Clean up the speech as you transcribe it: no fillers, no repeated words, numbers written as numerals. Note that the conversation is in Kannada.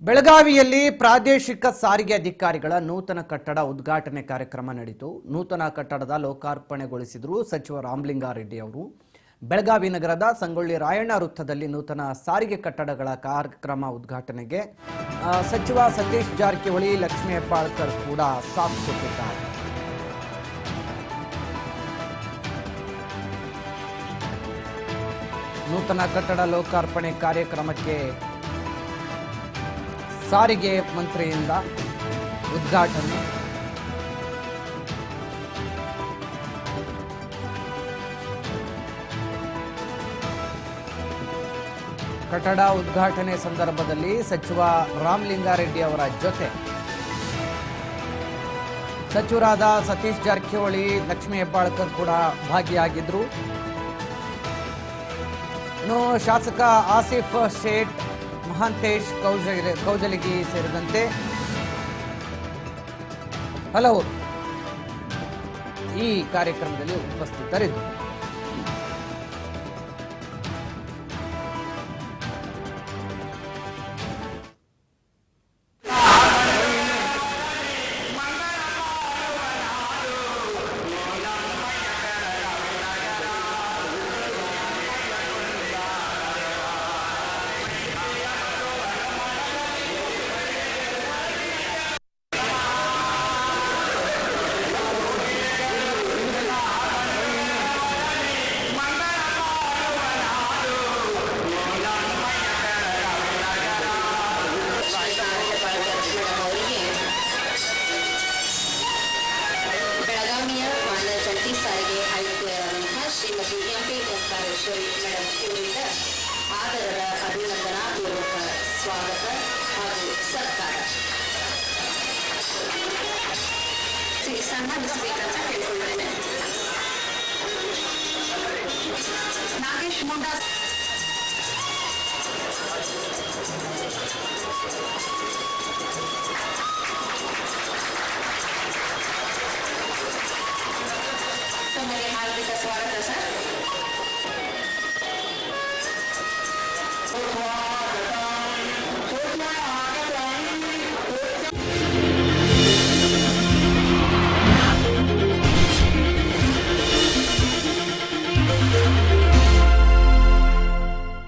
ಬೆಳಗಾವಿಯಲ್ಲಿ ಪ್ರಾದೇಶಿಕ ಸಾರಿಗೆ ಅಧಿಕಾರಿಗಳ ನೂತನ ಕಟ್ಟಡ ಉದ್ಘಾಟನೆ ಕಾರ್ಯಕ್ರಮ ನಡೆಯಿತು. ನೂತನ ಕಟ್ಟಡದ ಲೋಕಾರ್ಪಣೆಗೊಳಿಸಿದರು ಸಚಿವ ರಾಮಲಿಂಗಾರೆಡ್ಡಿ ಅವರು. ಬೆಳಗಾವಿ ನಗರದ ಸಂಗೊಳ್ಳಿ ರಾಯಣ್ಣ ವೃತ್ತದಲ್ಲಿ ನೂತನ ಸಾರಿಗೆ ಕಟ್ಟಡಗಳ ಕಾರ್ಯಕ್ರಮ ಉದ್ಘಾಟನೆಗೆ ಸಚಿವ ಸತೀಶ್ ಜಾರಕಿಹೊಳಿ, ಲಕ್ಷ್ಮೀ ಹೆಬ್ಬಾಳ್ಕರ್ ಕೂಡ ಸಾಥ್ ಕೊಟ್ಟಿದ್ದಾರೆ. ನೂತನ ಕಟ್ಟಡ ಲೋಕಾರ್ಪಣೆ ಕಾರ್ಯಕ್ರಮಕ್ಕೆ ಸಾರಿಗೆ ಮಂತ್ರಿಯಿಂದ ಉದ್ಘಾಟನೆ. ಕಟ್ಟಡ ಉದ್ಘಾಟನೆ ಸಂದರ್ಭದಲ್ಲಿ ಸಚಿವ ರಾಮಲಿಂಗಾರೆಡ್ಡಿ ಅವರ ಜೊತೆ ಸಚಿವರಾದ ಸತೀಶ್ ಜಾರಕಿಹೊಳಿ, ಲಕ್ಷ್ಮೀ ಹೆಬ್ಬಾಳ್ಕರ್ ಕೂಡ ಭಾಗಿಯಾಗಿದ್ದರು. ಇನ್ನು ಶಾಸಕ ಆಸಿಫ್ ಶೇಟ್, ಮಹಾಂತೇಶ್ ಕೌಜಲಗಿ ಸೇರಿದಂತೆ ಹಲವರು ಈ ಕಾರ್ಯಕ್ರಮದಲ್ಲಿ ಉಪಸ್ಥಿತರಿದ್ದರು. ಮೇಡಮ್ ಇವರಿಂದ ಆದರದ ಅಭಿನಂದನಾಪೂರ್ವಕ ಸ್ವಾಗತ ಹಾಗೂ ಸತ್ಕಾರ ಸನ್ಮಾನಿಸಬೇಕಂತ ಕೇಳಿಕೊಳ್ಳುತ್ತೇನೆ. ನಾಗೇಶ್ ಮುಂಡಾ